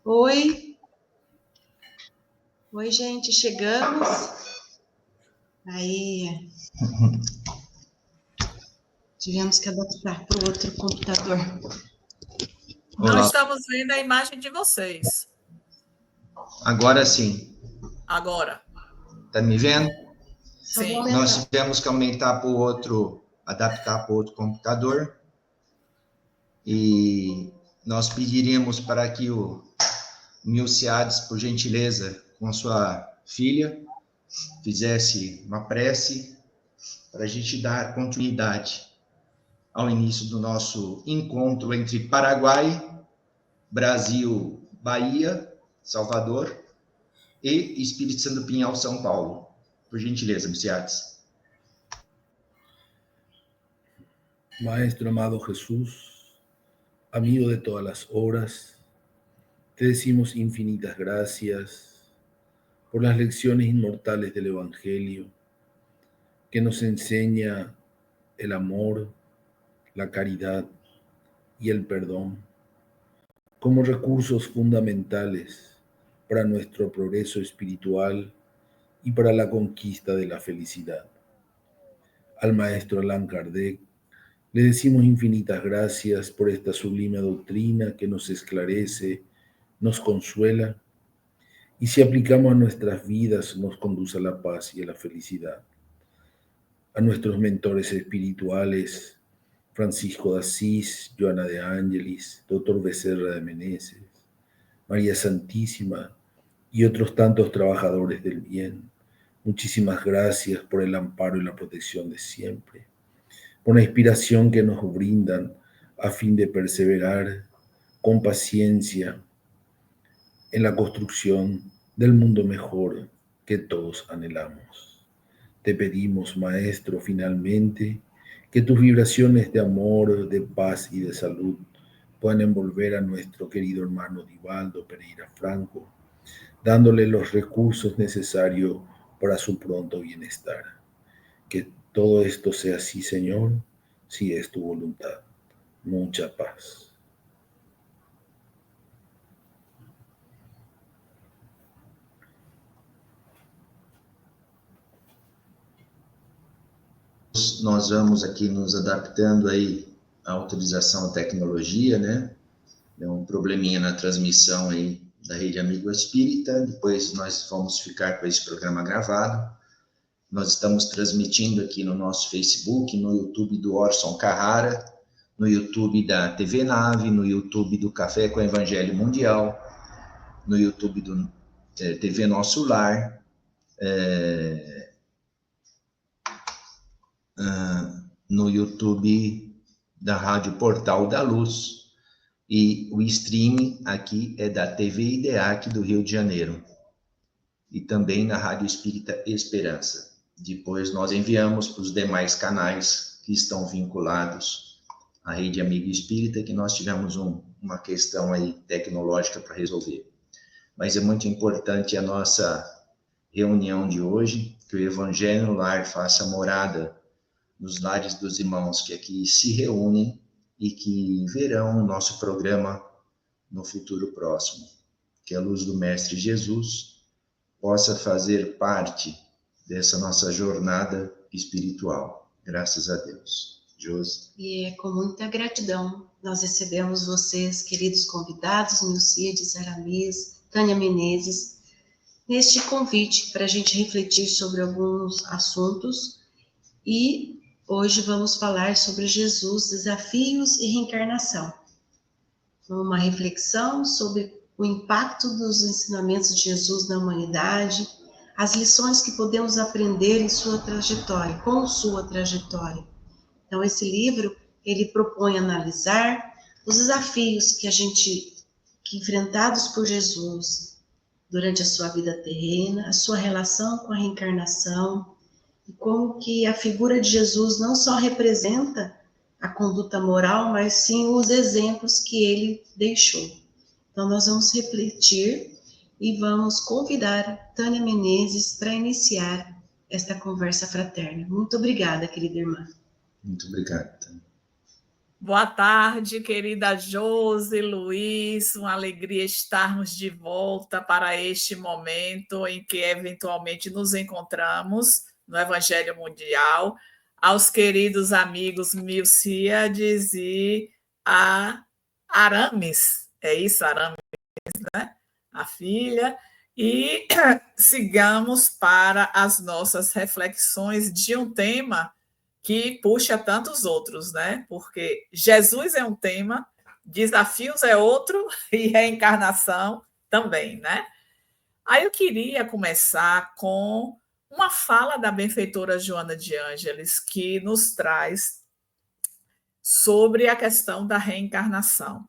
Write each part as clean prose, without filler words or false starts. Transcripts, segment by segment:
Oi, gente, chegamos. Aí, tivemos que adaptar para o outro computador. Não estamos vendo a imagem de vocês. Agora sim. Agora. Tá me vendo? Sim. Nós tivemos que aumentar para o outro, adaptar para o outro computador. E nós pediríamos para que o Milciades, por gentileza, com sua filha, fizesse uma prece para a gente dar continuidade ao início do nosso encontro entre Paraguai, Brasil, Bahia, Salvador e Espírito Santo Pinhal, São Paulo. Por gentileza, Milciades. Maestro amado Jesús, amigo de todas las horas, te decimos infinitas gracias por las lecciones inmortales del Evangelio que nos enseña el amor, la caridad y el perdón como recursos fundamentales para nuestro progreso espiritual y para la conquista de la felicidad. Al maestro Allan Kardec le decimos infinitas gracias por esta sublime doctrina que nos esclarece, nos consuela y si aplicamos a nuestras vidas nos conduce a la paz y a la felicidad. A nuestros mentores espirituales, Francisco de Asís, Joana de Ángelis, Dr. Becerra de Meneses, María Santísima y otros tantos trabajadores del bien. Muchísimas gracias por el amparo y la protección de siempre, por la inspiración que nos brindan a fin de perseverar con paciencia en la construcción del mundo mejor que todos anhelamos. Te pedimos, Maestro, finalmente, que tus vibraciones de amor, de paz y de salud puedan envolver a nuestro querido hermano Divaldo Pereira Franco, dándole los recursos necesarios para su pronto bienestar. Que todo esto sea así, Señor, si es tu voluntad. Mucha paz. Nós vamos aqui nos adaptando aí à utilização da tecnologia, né? Deu um probleminha na transmissão aí da Rede Amigo Espírita, depois nós vamos ficar com esse programa gravado. Nós estamos transmitindo aqui no nosso Facebook, no YouTube do Orson Carrara, no YouTube da TV Nave, no YouTube do Café com Evangelho Mundial, no YouTube do TV Nosso Lar, no YouTube da Rádio Portal da Luz, e o streaming aqui é da TV IDEAC do Rio de Janeiro, e também na Rádio Espírita Esperança. Depois nós enviamos para os demais canais que estão vinculados à Rede Amigo Espírita, que nós tivemos uma questão aí tecnológica para resolver. Mas é muito importante a nossa reunião de hoje, que o Evangelho no Lar faça morada nos lares dos irmãos que aqui se reúnem e que verão o nosso programa no futuro próximo. Que a luz do Mestre Jesus possa fazer parte dessa nossa jornada espiritual. Graças a Deus. Josi. E é com muita gratidão nós recebemos vocês, queridos convidados, Milciades, Aramis, Tânia Menezes, neste convite para a gente refletir sobre alguns assuntos. E hoje vamos falar sobre Jesus, desafios e reencarnação. Uma reflexão sobre o impacto dos ensinamentos de Jesus na humanidade, as lições que podemos aprender em sua trajetória, com sua trajetória. Então, esse livro, ele propõe analisar os desafios que enfrentados por Jesus durante a sua vida terrena, a sua relação com a reencarnação, e como que a figura de Jesus não só representa a conduta moral, mas sim os exemplos que ele deixou. Então, nós vamos refletir e vamos convidar Tânia Menezes para iniciar esta conversa fraterna. Muito obrigada, querida irmã. Muito obrigado, Tânia. Boa tarde, querida Josi, Luiz, uma alegria estarmos de volta para este momento em que eventualmente nos encontramos no Evangelho Mundial. Aos queridos amigos Milcíades e a Arames, é isso, Arames, né? A filha, e sigamos para as nossas reflexões de um tema que puxa tantos outros, né? Porque Jesus é um tema, desafios é outro e reencarnação também, né? Aí eu queria começar com uma fala da benfeitora Joana de Ângeles, que nos traz sobre a questão da reencarnação,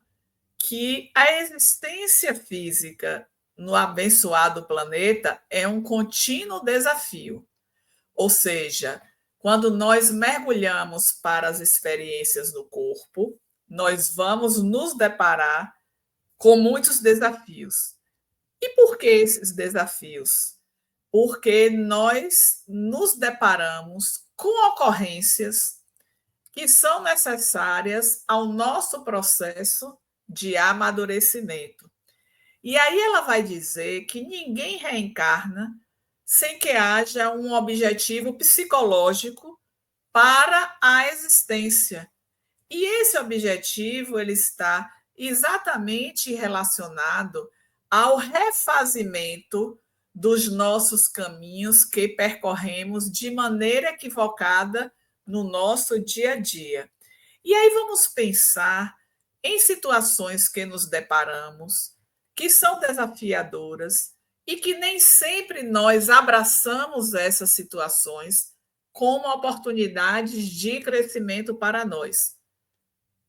que a existência física no abençoado planeta é um contínuo desafio. Ou seja, quando nós mergulhamos para as experiências do corpo, nós vamos nos deparar com muitos desafios. E por que esses desafios? Porque nós nos deparamos com ocorrências que são necessárias ao nosso processo de amadurecimento. E aí ela vai dizer que ninguém reencarna sem que haja um objetivo psicológico para a existência. E esse objetivo ele está exatamente relacionado ao refazimento dos nossos caminhos que percorremos de maneira equivocada no nosso dia a dia. E aí vamos pensar em situações que nos deparamos, que são desafiadoras e que nem sempre nós abraçamos essas situações como oportunidades de crescimento para nós.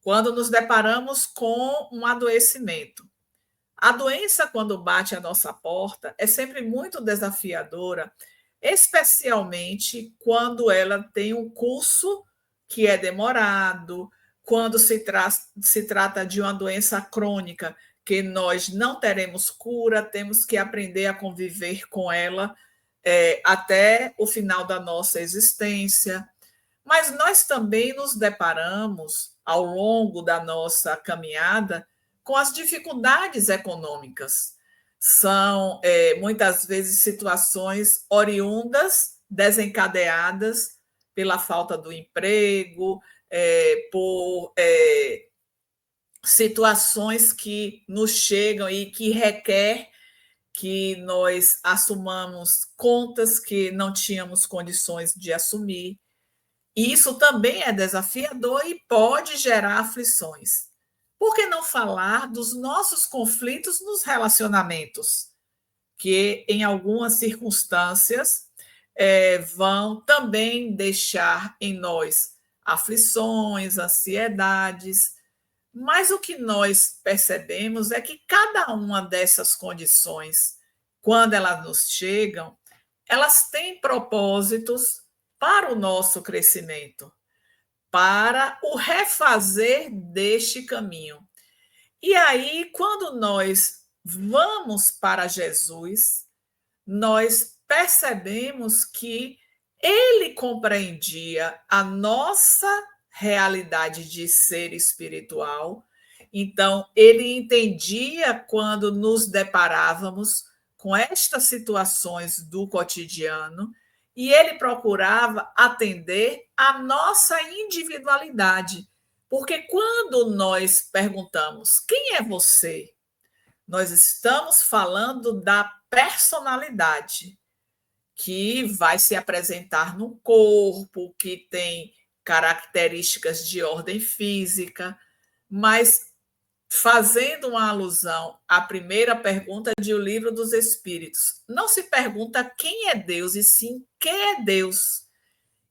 Quando nos deparamos com um adoecimento. A doença, quando bate à nossa porta, é sempre muito desafiadora, especialmente quando ela tem um curso que é demorado, quando se trata de uma doença crônica, que nós não teremos cura, temos que aprender a conviver com ela até o final da nossa existência. Mas nós também nos deparamos, ao longo da nossa caminhada, com as dificuldades econômicas. São, muitas vezes, situações oriundas, desencadeadas pela falta do emprego, por situações que nos chegam e que requer que nós assumamos contas que não tínhamos condições de assumir. E isso também é desafiador e pode gerar aflições. Por que não falar dos nossos conflitos nos relacionamentos, que em algumas circunstâncias vão também deixar em nós aflições, ansiedades, mas o que nós percebemos é que cada uma dessas condições, quando elas nos chegam, elas têm propósitos para o nosso crescimento, para o refazer deste caminho. E aí, quando nós vamos para Jesus, nós percebemos que ele compreendia a nossa realidade de ser espiritual. Então, ele entendia quando nos deparávamos com estas situações do cotidiano e ele procurava atender a nossa individualidade. Porque quando nós perguntamos quem é você, nós estamos falando da personalidade que vai se apresentar no corpo, que tem características de ordem física, mas fazendo uma alusão à primeira pergunta de O Livro dos Espíritos, não se pergunta quem é Deus, e sim quem é Deus.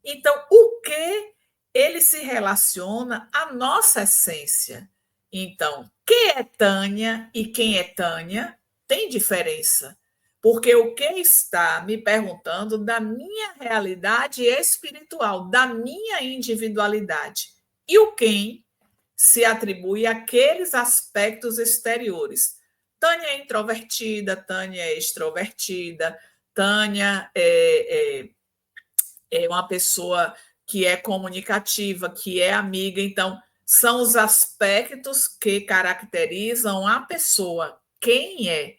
Então, o que ele se relaciona à nossa essência. Então, quem é Tânia e quem é Tânia tem diferença. Porque o que está me perguntando da minha realidade espiritual, da minha individualidade. E o quem se atribui àqueles aspectos exteriores. Tânia é introvertida, Tânia é extrovertida, Tânia é uma pessoa que é comunicativa, que é amiga. Então, são os aspectos que caracterizam a pessoa, quem é,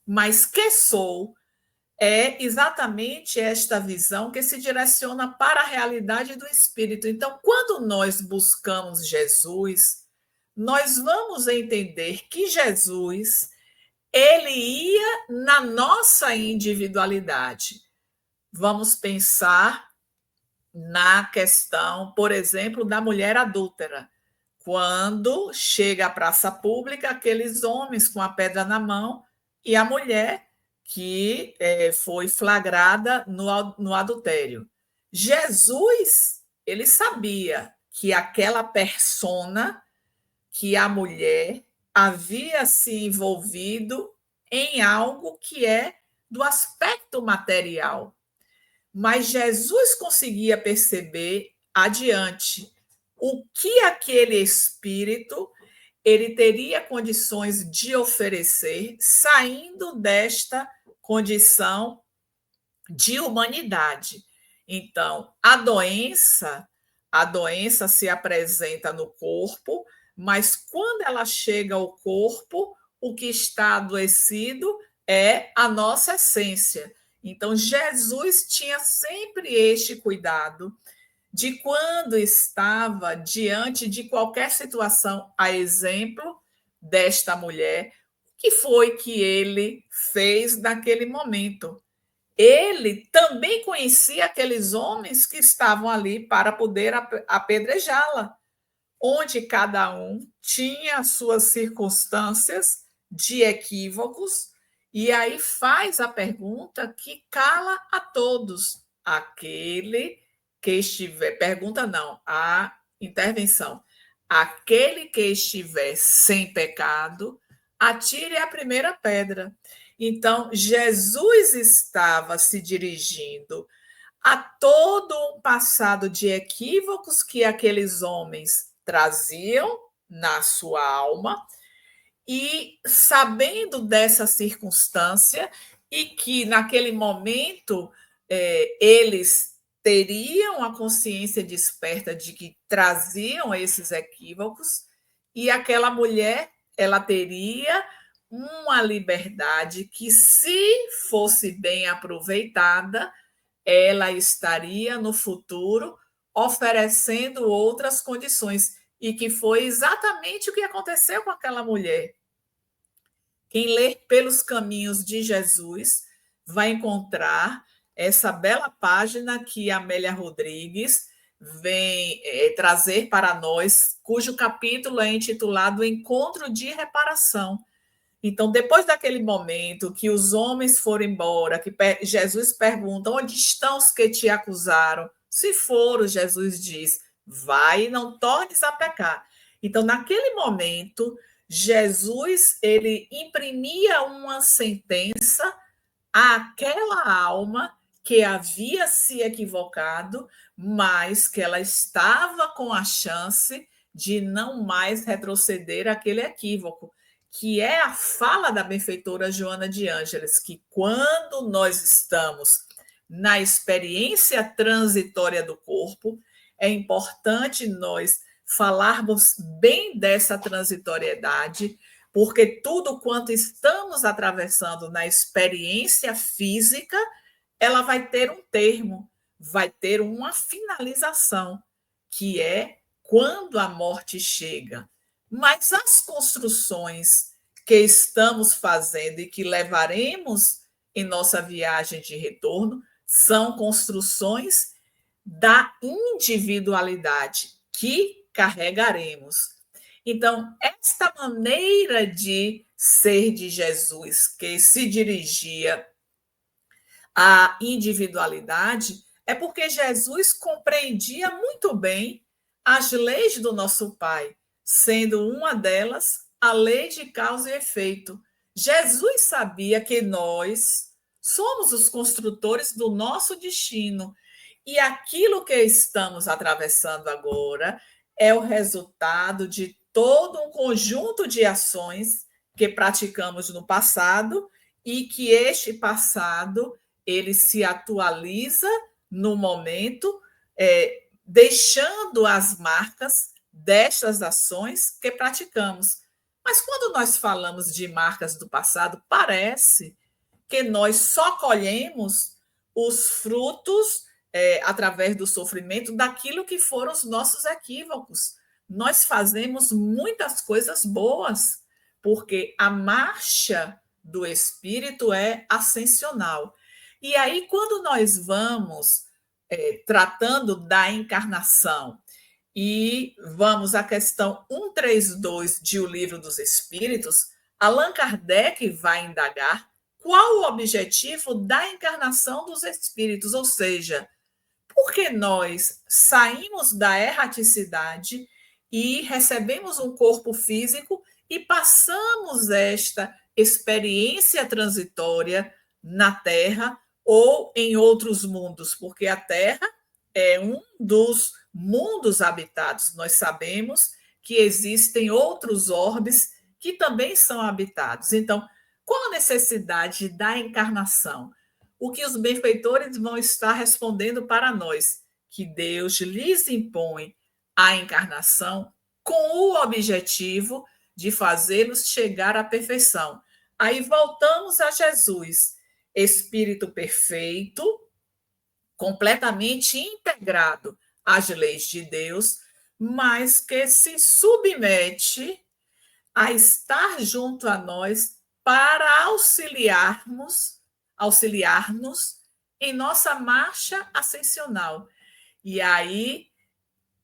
mas que sou é exatamente esta visão que se direciona para a realidade do espírito. Então, quando nós buscamos Jesus, nós vamos entender que Jesus, ele ia na nossa individualidade. Vamos pensar na questão, por exemplo, da mulher adúltera. Quando chega à praça pública, aqueles homens com a pedra na mão e a mulher que foi flagrada no adultério. Jesus, ele sabia que aquela persona, que a mulher havia se envolvido em algo que é do aspecto material. Mas Jesus conseguia perceber adiante o que aquele espírito ele teria condições de oferecer saindo desta condição de humanidade. Então, a doença se apresenta no corpo, mas quando ela chega ao corpo, o que está adoecido é a nossa essência. Então, Jesus tinha sempre este cuidado de quando estava diante de qualquer situação, a exemplo desta mulher, o que foi que ele fez naquele momento? Ele também conhecia aqueles homens que estavam ali para poder apedrejá-la, onde cada um tinha suas circunstâncias de equívocos, e aí faz a pergunta que cala a todos. Aquele que estiver... Pergunta não, a intervenção. Aquele que estiver sem pecado, atire a primeira pedra. Então, Jesus estava se dirigindo a todo um passado de equívocos que aqueles homens traziam na sua alma, e sabendo dessa circunstância, e que naquele momento eles teriam a consciência desperta de que traziam esses equívocos, e aquela mulher ela teria uma liberdade que, se fosse bem aproveitada, ela estaria no futuro oferecendo outras condições, e que foi exatamente o que aconteceu com aquela mulher. Quem ler Pelos Caminhos de Jesus vai encontrar essa bela página que Amélia Rodrigues vem trazer para nós, cujo capítulo é intitulado Encontro de Reparação. Então, depois daquele momento que os homens foram embora, que Jesus pergunta: onde estão os que te acusaram? Se foram, Jesus diz: vai e não tornes a pecar. Então, naquele momento, Jesus ele imprimia uma sentença àquela alma que havia se equivocado, mas que ela estava com a chance de não mais retroceder àquele equívoco, que é a fala da benfeitora Joana de Ângeles, que quando nós estamos na experiência transitória do corpo, é importante nós falarmos bem dessa transitoriedade, porque tudo quanto estamos atravessando na experiência física, ela vai ter um termo, vai ter uma finalização, que é quando a morte chega. Mas as construções que estamos fazendo e que levaremos em nossa viagem de retorno são construções da individualidade que carregaremos. Então, esta maneira de ser de Jesus, que se dirigia à individualidade, é porque Jesus compreendia muito bem as leis do nosso Pai, sendo uma delas a lei de causa e efeito. Jesus sabia que nós somos os construtores do nosso destino, e aquilo que estamos atravessando agora é o resultado de todo um conjunto de ações que praticamos no passado, e que este passado ele se atualiza no momento, deixando as marcas destas ações que praticamos. Mas quando nós falamos de marcas do passado, parece que nós só colhemos os frutos através do sofrimento daquilo que foram os nossos equívocos. Nós fazemos muitas coisas boas, porque a marcha do espírito é ascensional. E aí, quando nós vamos tratando da encarnação e vamos à questão 132 de O Livro dos Espíritos, Allan Kardec vai indagar qual o objetivo da encarnação dos espíritos, ou seja, por que nós saímos da erraticidade e recebemos um corpo físico e passamos esta experiência transitória na Terra ou em outros mundos, porque a Terra é um dos mundos habitados. Nós sabemos que existem outros orbes que também são habitados. Então, qual a necessidade da encarnação? O que os benfeitores vão estar respondendo para nós, que Deus lhes impõe a encarnação com o objetivo de fazê-los chegar à perfeição. Aí voltamos a Jesus, Espírito perfeito, completamente integrado às leis de Deus, mas que se submete a estar junto a nós para auxiliar-nos em nossa marcha ascensional. E aí,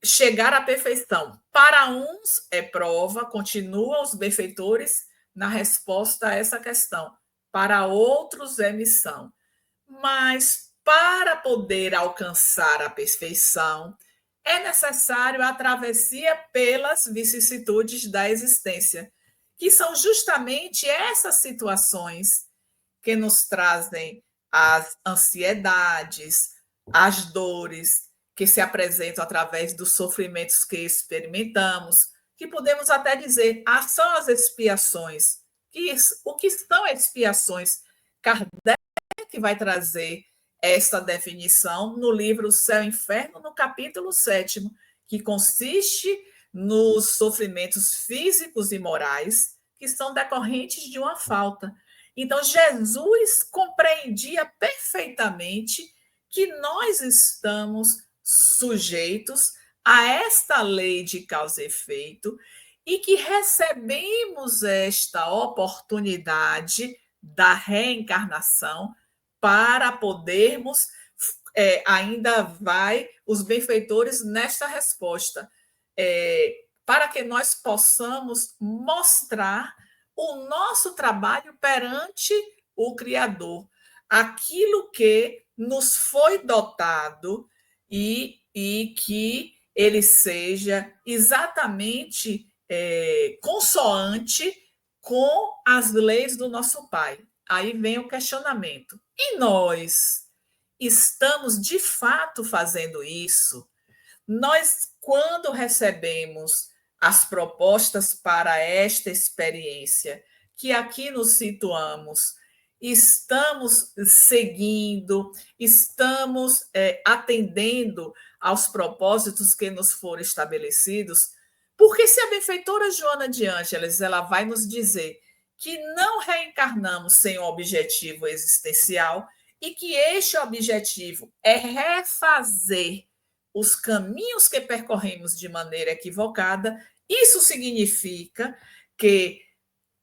chegar à perfeição. Para uns é prova, continuam os benfeitores na resposta a essa questão. Para outros é missão. Mas para poder alcançar a perfeição, é necessário a travessia pelas vicissitudes da existência, que são justamente essas situações que nos trazem as ansiedades, as dores que se apresentam através dos sofrimentos que experimentamos, que podemos até dizer, são as expiações. O que são expiações? Kardec vai trazer esta definição no livro Céu e Inferno, no capítulo 7º, que consiste nos sofrimentos físicos e morais que são decorrentes de uma falta. Então, Jesus compreendia perfeitamente que nós estamos sujeitos a esta lei de causa e efeito e que recebemos esta oportunidade da reencarnação para podermos, ainda vai os benfeitores nesta resposta, para que nós possamos mostrar o nosso trabalho perante o Criador, aquilo que nos foi dotado e que ele seja exatamente consoante com as leis do nosso Pai. Aí vem o questionamento. E nós estamos de fato fazendo isso? Nós, quando recebemos as propostas para esta experiência, que aqui nos situamos, estamos seguindo, estamos atendendo aos propósitos que nos foram estabelecidos, porque se a benfeitora Joana de Ângeles ela vai nos dizer que não reencarnamos sem um objetivo existencial e que este objetivo é refazer os caminhos que percorremos de maneira equivocada, isso significa que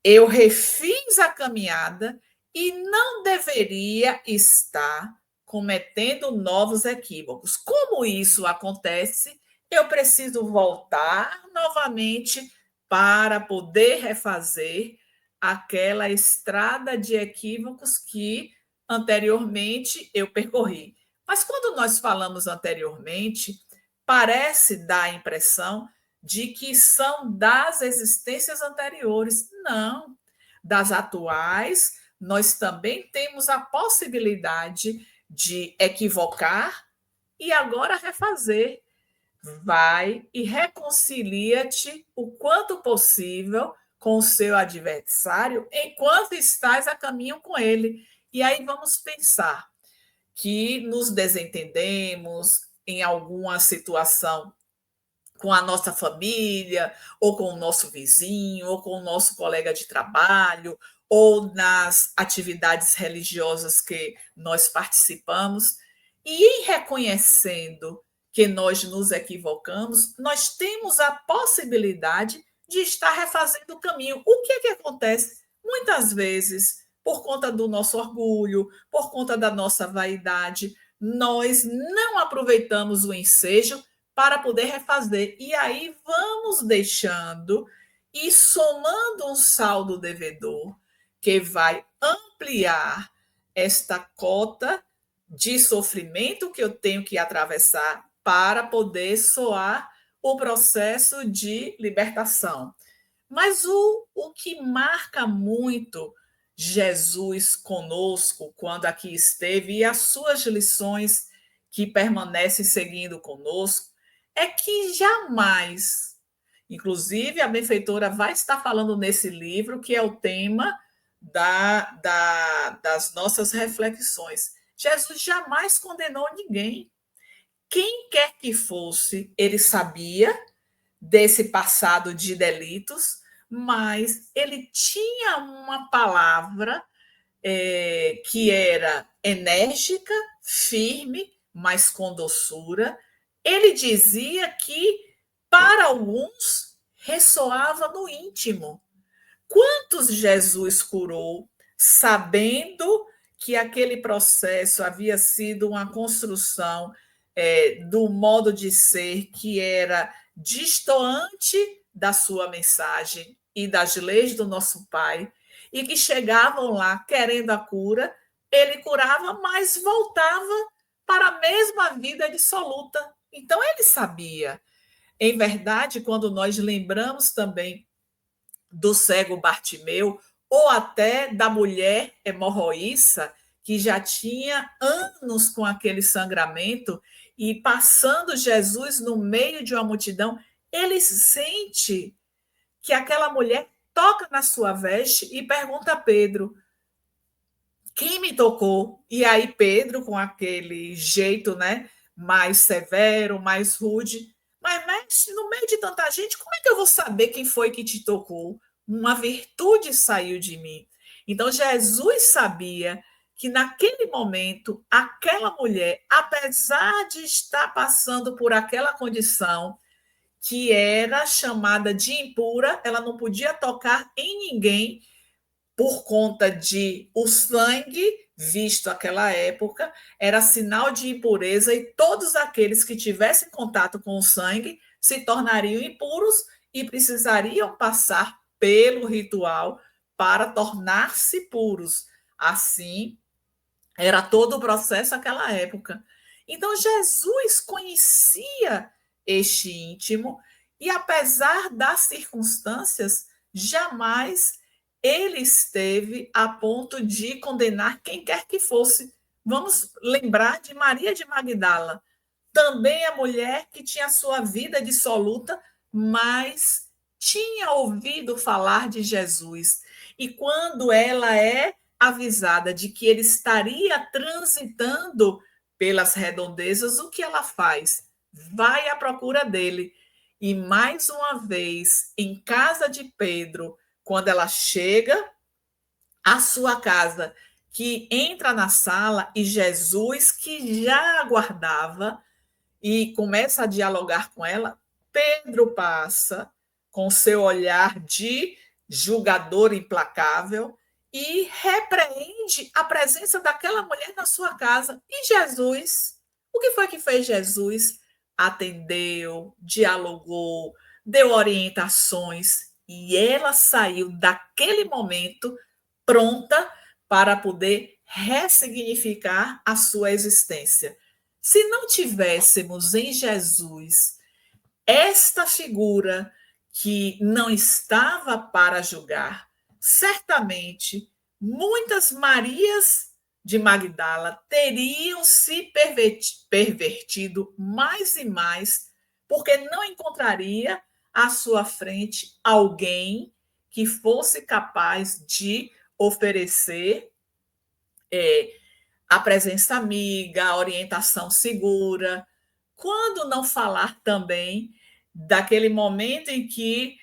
eu refiz a caminhada e não deveria estar cometendo novos equívocos. Como isso acontece? Eu preciso voltar novamente para poder refazer aquela estrada de equívocos que anteriormente eu percorri. Mas quando nós falamos anteriormente, parece dar a impressão de que são das existências anteriores. Não. Das atuais, nós também temos a possibilidade de equivocar e agora refazer. Vai e reconcilia-te o quanto possível com o seu adversário enquanto estás a caminho com ele. E aí vamos pensar que nos desentendemos em alguma situação com a nossa família, ou com o nosso vizinho, ou com o nosso colega de trabalho, ou nas atividades religiosas que nós participamos. E em reconhecendo que nós nos equivocamos, nós temos a possibilidade de estar refazendo o caminho. O que é que acontece? Muitas vezes, por conta do nosso orgulho, por conta da nossa vaidade, nós não aproveitamos o ensejo para poder refazer. E aí vamos deixando e somando um saldo devedor que vai ampliar esta cota de sofrimento que eu tenho que atravessar para poder soar o processo de libertação. Mas o que marca muito Jesus conosco quando aqui esteve e as suas lições que permanecem seguindo conosco é que jamais, inclusive a benfeitora vai estar falando nesse livro, que é o tema das nossas reflexões. Jesus jamais condenou ninguém. Quem quer que fosse, ele sabia desse passado de delitos, mas ele tinha uma palavra que era enérgica, firme, mas com doçura. Ele dizia que, para alguns, ressoava no íntimo. Quantos Jesus curou, sabendo que aquele processo havia sido uma construção do modo de ser que era distoante da sua mensagem e das leis do nosso Pai, e que chegavam lá querendo a cura, ele curava, mas voltava para a mesma vida dissoluta. Então, ele sabia. Em verdade, quando nós lembramos também do cego Bartimeu, ou até da mulher hemorroíça, que já tinha anos com aquele sangramento, e passando Jesus no meio de uma multidão, ele sente que aquela mulher toca na sua veste e pergunta a Pedro: quem me tocou? E aí Pedro, com aquele jeito, né, mais severo, mais rude: mas mestre, no meio de tanta gente, como é que eu vou saber quem foi que te tocou? Uma virtude saiu de mim. Então Jesus sabia que naquele momento, aquela mulher, apesar de estar passando por aquela condição que era chamada de impura, ela não podia tocar em ninguém por conta de o sangue, visto aquela época, era sinal de impureza e todos aqueles que tivessem contato com o sangue se tornariam impuros e precisariam passar pelo ritual para tornar-se puros. Assim, era todo o processo naquela época. Então, Jesus conhecia este íntimo e, apesar das circunstâncias, jamais ele esteve a ponto de condenar quem quer que fosse. Vamos lembrar de Maria de Magdala, também a mulher que tinha sua vida dissoluta, mas tinha ouvido falar de Jesus. E quando ela é avisada de que ele estaria transitando pelas redondezas, o que ela faz? Vai à procura dele. E mais uma vez, em casa de Pedro, quando ela chega à sua casa, que entra na sala e Jesus, que já aguardava, e começa a dialogar com ela, Pedro passa com seu olhar de julgador implacável e repreende a presença daquela mulher na sua casa. E Jesus, o que foi que fez Jesus? Atendeu, dialogou, deu orientações e ela saiu daquele momento pronta para poder ressignificar a sua existência. Se não tivéssemos em Jesus esta figura que não estava para julgar, certamente muitas Marias de Magdala teriam se pervertido mais e mais, porque não encontraria à sua frente alguém que fosse capaz de oferecer a presença amiga, a orientação segura. Quando não falar também daquele momento em que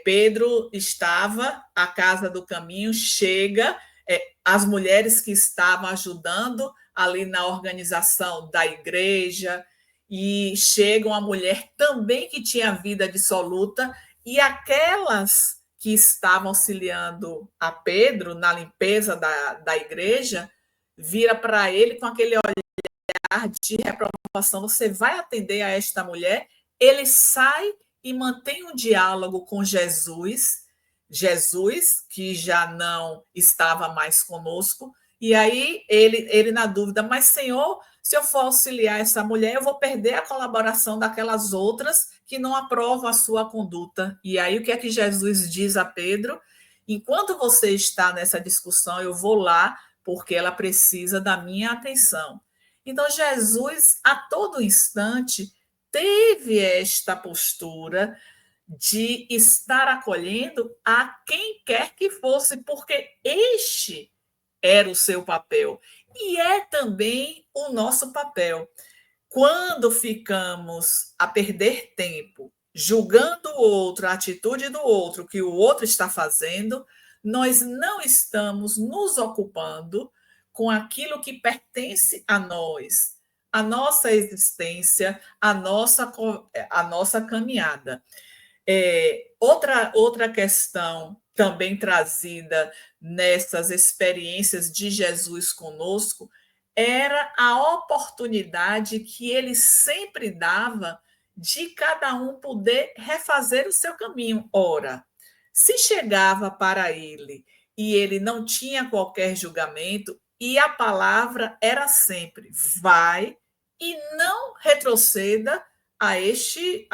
Pedro estava à casa do caminho, chega as mulheres que estavam ajudando ali na organização da igreja, e chega uma mulher também que tinha vida dissoluta, e aquelas que estavam auxiliando a Pedro na limpeza da igreja, vira para ele com aquele olhar de reprovação: você vai atender a esta mulher? Ele sai e mantém um diálogo com Jesus, que já não estava mais conosco, e aí ele na dúvida: mas Senhor, se eu for auxiliar essa mulher, eu vou perder a colaboração daquelas outras que não aprovam a sua conduta. E aí o que é que Jesus diz a Pedro? Enquanto você está nessa discussão, eu vou lá, porque ela precisa da minha atenção. Então, Jesus, a todo instante, teve esta postura de estar acolhendo a quem quer que fosse, porque este era o seu papel. E é também o nosso papel. Quando ficamos a perder tempo julgando o outro, a atitude do outro, que o outro está fazendo, nós não estamos nos ocupando com aquilo que pertence a nós, a nossa existência, a nossa caminhada. Outra questão também trazida nessas experiências de Jesus conosco era a oportunidade que ele sempre dava de cada um poder refazer o seu caminho. Ora, se chegava para ele e ele não tinha qualquer julgamento, e a palavra era sempre: vai e não retroceda a este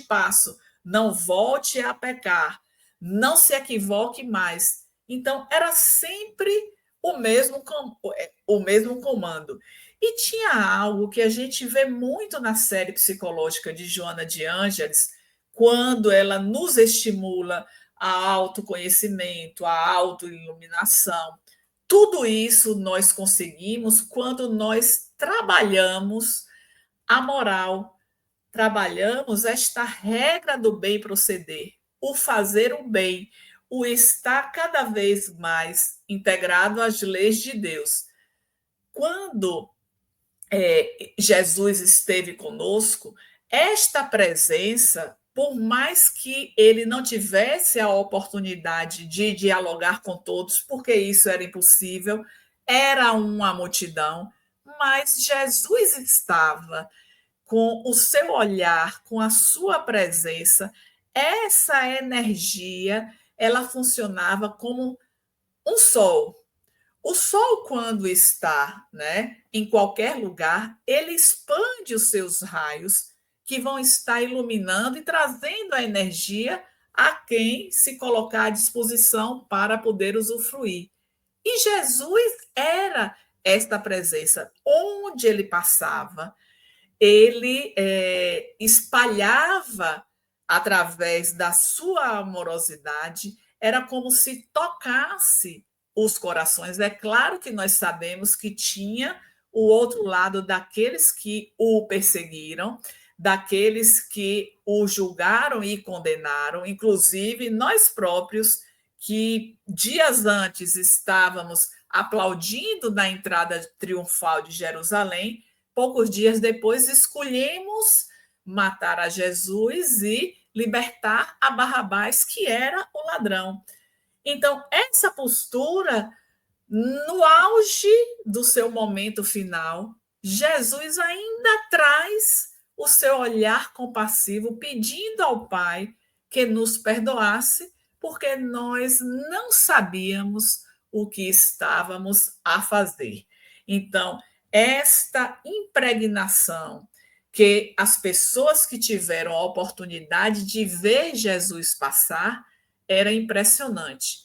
passo, não volte a pecar, não se equivoque mais. Então, era sempre o mesmo comando. E tinha algo que a gente vê muito na série psicológica de Joana de Ângeles, quando ela nos estimula a autoconhecimento, a autoiluminação. Tudo isso nós conseguimos quando nós trabalhamos a moral, trabalhamos esta regra do bem proceder, o fazer o bem, o estar cada vez mais integrado às leis de Deus. Quando Jesus esteve conosco, esta presença, por mais que ele não tivesse a oportunidade de dialogar com todos, porque isso era impossível, era uma multidão, mas Jesus estava com o seu olhar, com a sua presença. Essa energia, ela funcionava como um sol. O sol, quando está, em qualquer lugar, ele expande os seus raios, que vão estar iluminando e trazendo a energia a quem se colocar à disposição para poder usufruir. E Jesus era esta presença. Onde ele passava, ele espalhava através da sua amorosidade, era como se tocasse os corações. É claro que nós sabemos que tinha o outro lado daqueles que o perseguiram, daqueles que o julgaram e condenaram, inclusive nós próprios, que dias antes estávamos aplaudindo na entrada triunfal de Jerusalém, poucos dias depois escolhemos matar a Jesus e libertar a Barrabás, que era o ladrão. Então, essa postura, no auge do seu momento final, Jesus ainda traz o seu olhar compassivo, pedindo ao Pai que nos perdoasse, porque nós não sabíamos o que estávamos a fazer. Então, esta impregnação que as pessoas que tiveram a oportunidade de ver Jesus passar era impressionante.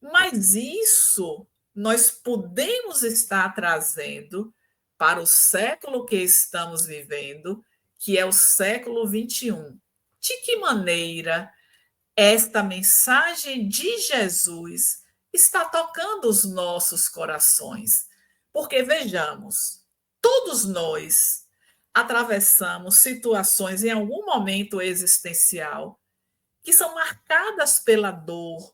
Mas isso nós podemos estar trazendo para o século que estamos vivendo, que é o século XXI. De que maneira esta mensagem de Jesus está tocando os nossos corações? Porque, vejamos, todos nós, atravessamos situações em algum momento existencial que são marcadas pela dor,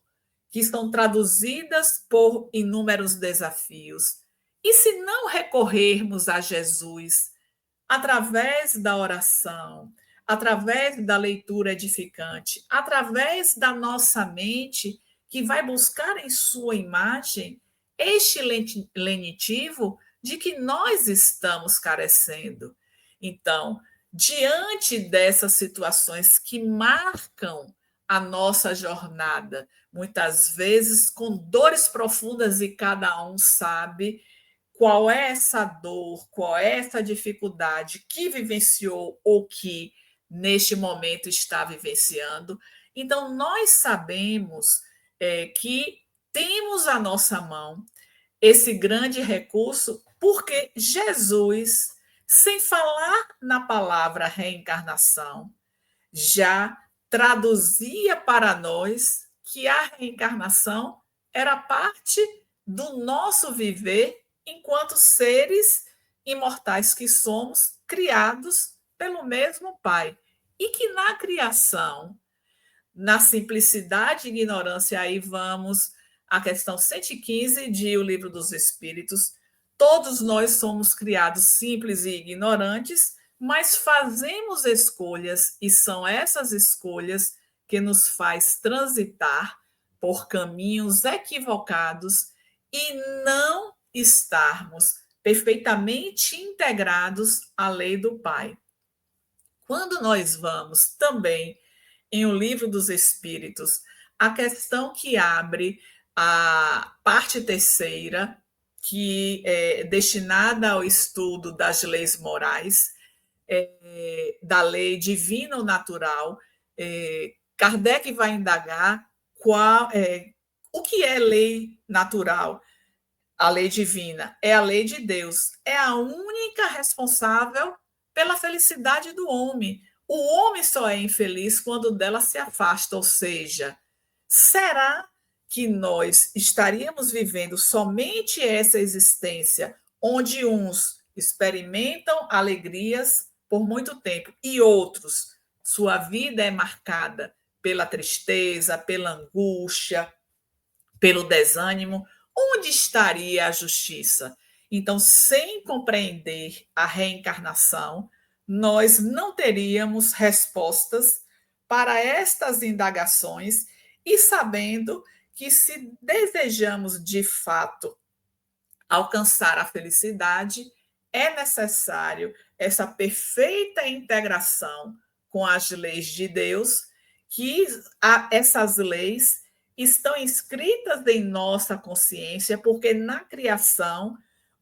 que são traduzidas por inúmeros desafios. E se não recorrermos a Jesus através da oração, através da leitura edificante, através da nossa mente, que vai buscar em sua imagem este lenitivo de que nós estamos carecendo. Então, diante dessas situações que marcam a nossa jornada, muitas vezes com dores profundas, e cada um sabe qual é essa dor, qual é essa dificuldade que vivenciou ou que neste momento está vivenciando. Então, nós sabemos que temos à nossa mão esse grande recurso, porque Jesus, sem falar na palavra reencarnação, já traduzia para nós que a reencarnação era parte do nosso viver enquanto seres imortais que somos, criados pelo mesmo Pai. E que na criação, na simplicidade e ignorância, aí vamos à questão 115 de O Livro dos Espíritos, todos nós somos criados simples e ignorantes, mas fazemos escolhas, e são essas escolhas que nos faz transitar por caminhos equivocados e não estarmos perfeitamente integrados à lei do Pai. Quando nós vamos também em O Livro dos Espíritos, a questão que abre a parte terceira, que é destinada ao estudo das leis morais, da lei divina ou natural, Kardec vai indagar o que é lei natural. A lei divina é a lei de Deus, é a única responsável pela felicidade do homem. O homem só é infeliz quando dela se afasta, ou seja, será que nós estaríamos vivendo somente essa existência onde uns experimentam alegrias por muito tempo e outros, sua vida é marcada pela tristeza, pela angústia, pelo desânimo? Onde estaria a justiça? Então, sem compreender a reencarnação, nós não teríamos respostas para estas indagações, e sabendo que, se desejamos de fato alcançar a felicidade, é necessário essa perfeita integração com as leis de Deus, que essas leis estão inscritas em nossa consciência, porque na criação,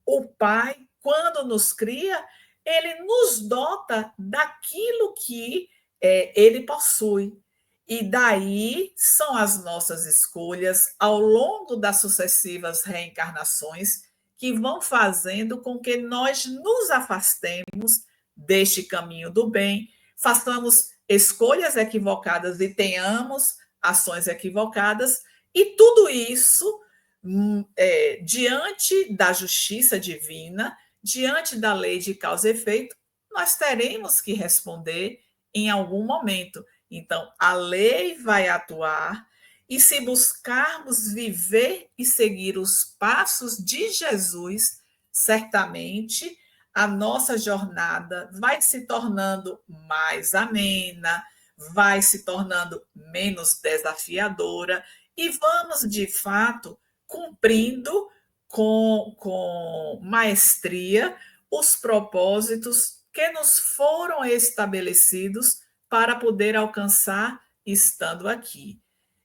o Pai, quando nos cria, ele nos dota daquilo que ele possui. E daí são as nossas escolhas ao longo das sucessivas reencarnações que vão fazendo com que nós nos afastemos deste caminho do bem, façamos escolhas equivocadas e tenhamos ações equivocadas, e tudo isso diante da justiça divina, diante da lei de causa e efeito, nós teremos que responder em algum momento. Então, a lei vai atuar, e se buscarmos viver e seguir os passos de Jesus, certamente a nossa jornada vai se tornando mais amena, vai se tornando menos desafiadora, e vamos, de fato, cumprindo com maestria os propósitos que nos foram estabelecidos para poder alcançar estando aqui.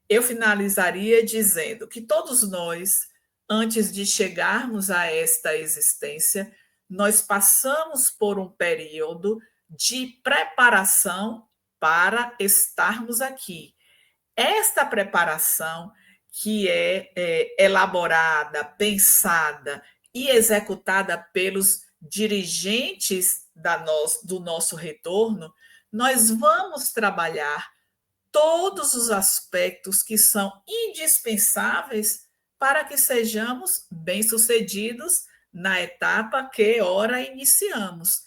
Eu finalizaria dizendo que todos nós, antes de chegarmos a esta existência, nós passamos por um período de preparação para estarmos aqui. Esta preparação, que é elaborada, pensada e executada pelos dirigentes do nosso retorno, nós vamos trabalhar todos os aspectos que são indispensáveis para que sejamos bem-sucedidos na etapa que ora iniciamos.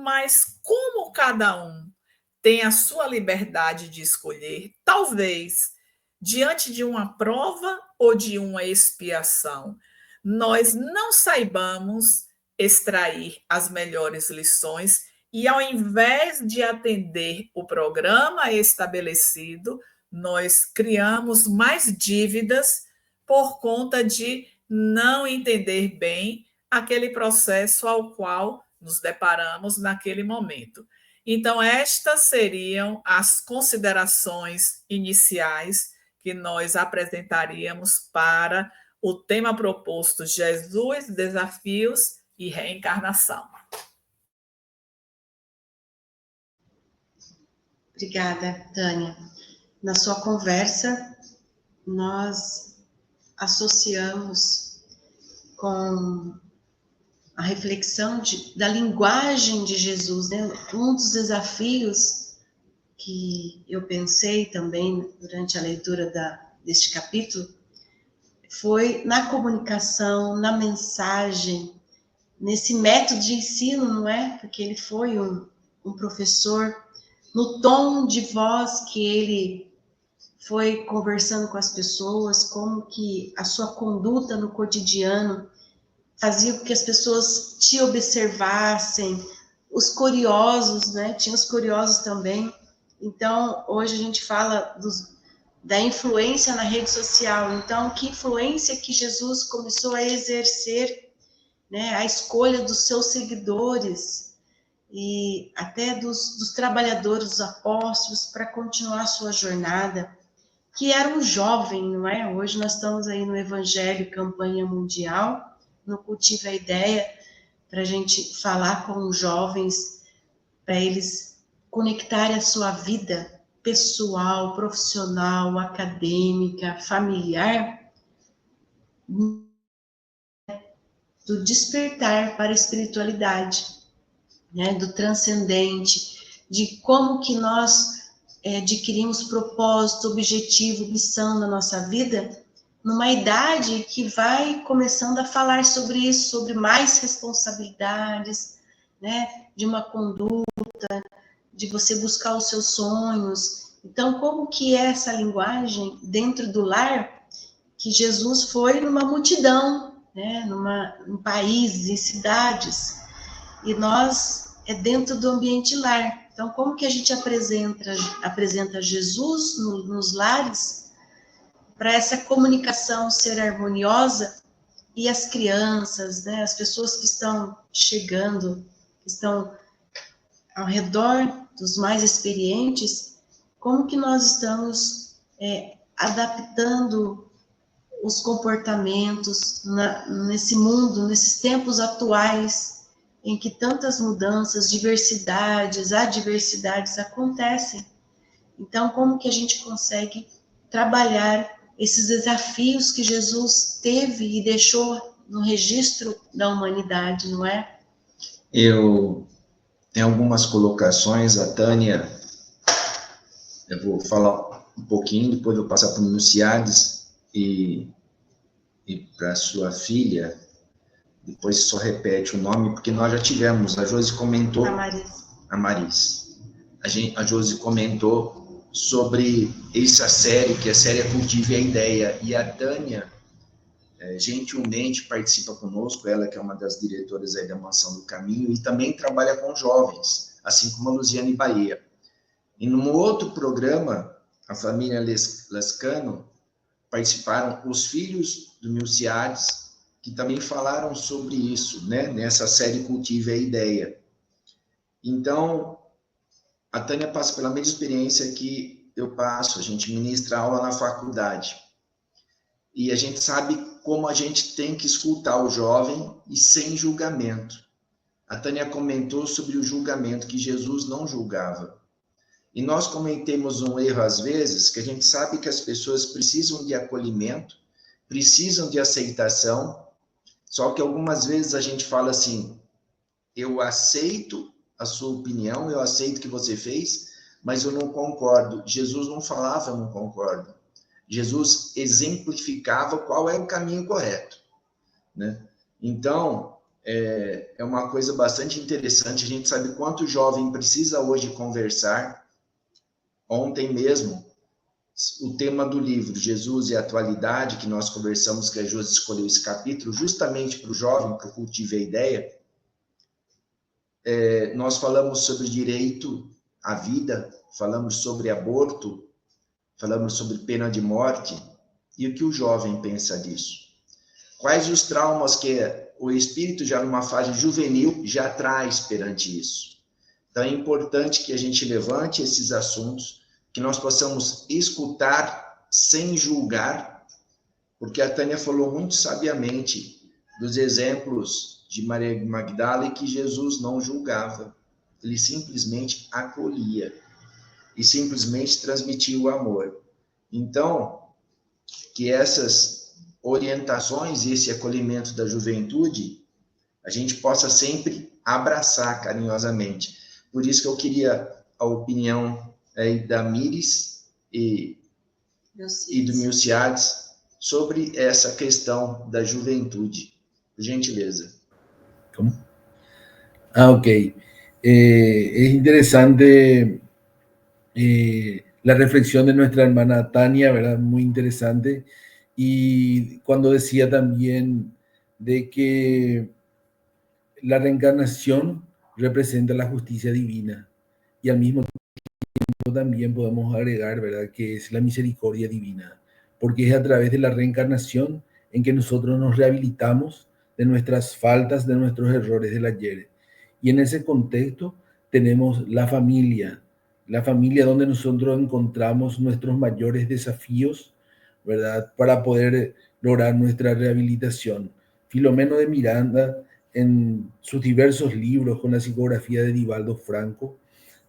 mas como cada um tem a sua liberdade de escolher, talvez diante de uma prova ou de uma expiação, nós não saibamos extrair as melhores lições e, ao invés de atender o programa estabelecido, nós criamos mais dívidas por conta de não entender bem aquele processo ao qual nos deparamos naquele momento. Então, estas seriam as considerações iniciais que nós apresentaríamos para o tema proposto: Jesus, desafios e reencarnação. Obrigada, Tânia. Na sua conversa, nós associamos com a reflexão da linguagem de Jesus, né? Um dos desafios que eu pensei também durante a leitura deste capítulo foi na comunicação, na mensagem, nesse método de ensino, não é? Porque ele foi um professor, no tom de voz que ele foi conversando com as pessoas, como que a sua conduta no cotidiano fazia com que as pessoas te observassem, os curiosos, né? Tinha os curiosos também. Então, hoje a gente fala da influência na rede social. Então, que influência que Jesus começou a exercer, né? A escolha dos seus seguidores e até dos trabalhadores, dos apóstolos, para continuar a sua jornada, que era um jovem, não é? Hoje nós estamos aí no Evangelho, campanha mundial, no Cultiva a Ideia, para a gente falar com os jovens, para eles conectarem a sua vida pessoal, profissional, acadêmica, familiar, do despertar para a espiritualidade, né, do transcendente, de como que nós adquirimos propósito, objetivo, missão na nossa vida, numa idade que vai começando a falar sobre isso, sobre mais responsabilidades, né, de uma conduta, de você buscar os seus sonhos. Então, como que é essa linguagem dentro do lar, que Jesus foi numa multidão, né, num país, em cidades, e nós dentro do ambiente lar. Então, como que a gente apresenta Jesus nos lares, para essa comunicação ser harmoniosa, e as crianças, né, as pessoas que estão chegando, que estão ao redor dos mais experientes, como que nós estamos adaptando os comportamentos nesse mundo, nesses tempos atuais, em que tantas mudanças, diversidades, adversidades acontecem. Então, como que a gente consegue trabalhar esses desafios que Jesus teve e deixou no registro da humanidade, não é? Eu tenho algumas colocações, a Tânia, eu vou falar um pouquinho, depois eu vou passar para o Nunciades e para sua filha, depois só repete o nome, porque nós já tivemos, a Josi comentou... A Maris. A Josi comentou sobre essa série, que a série Cultive a Ideia, e a Tânia gentilmente participa conosco, ela que é uma das diretoras aí da Mansão do Caminho, e também trabalha com jovens, assim como a Luziane Bahia. E num outro programa, a família Lescano, participaram os filhos do Nunciades, que também falaram sobre isso, né, nessa série Cultive a Ideia. Então, a Tânia passa pela mesma experiência que eu passo, a gente ministra aula na faculdade. E a gente sabe como a gente tem que escutar o jovem e sem julgamento. A Tânia comentou sobre o julgamento, que Jesus não julgava. E nós cometemos um erro, às vezes, que a gente sabe que as pessoas precisam de acolhimento, precisam de aceitação, só que algumas vezes a gente fala assim, eu aceito a sua opinião, eu aceito o que você fez, mas eu não concordo. Jesus não falava, eu não concordo. Jesus exemplificava qual é o caminho correto, né? Então, é uma coisa bastante interessante. A gente sabe quanto o jovem precisa hoje conversar. Ontem mesmo, o tema do livro Jesus e a Atualidade, que nós conversamos, que a Josi escolheu esse capítulo, justamente para o jovem, para o Cultive a Ideia, nós falamos sobre direito à vida, falamos sobre aborto, falamos sobre pena de morte, e o que o jovem pensa disso? Quais os traumas que o espírito, já numa fase juvenil, já traz perante isso? Então, é importante que a gente levante esses assuntos, que nós possamos escutar sem julgar, porque a Tânia falou muito sabiamente dos exemplos de Maria Magdala e que Jesus não julgava, ele simplesmente acolhia e simplesmente transmitia o amor. Então, que essas orientações e esse acolhimento da juventude, a gente possa sempre abraçar carinhosamente. Por isso que eu queria a opinião da Miris e do Milciades sobre essa questão da juventude. Por gentileza. ¿Cómo? Ok. Es interesante la reflexión de nuestra hermana Tania, ¿verdad? Muy interesante. Y cuando decía también de que la reencarnación representa la justicia divina y al mismo tiempo también podemos agregar, ¿verdad?, que es la misericordia divina, porque es a través de la reencarnación en que nosotros nos rehabilitamos de nuestras faltas, de nuestros errores del ayer. Y en ese contexto tenemos la familia donde nosotros encontramos nuestros mayores desafíos, ¿verdad?, para poder lograr nuestra rehabilitación. Filomeno de Miranda, en sus diversos libros con la psicografía de Divaldo Franco,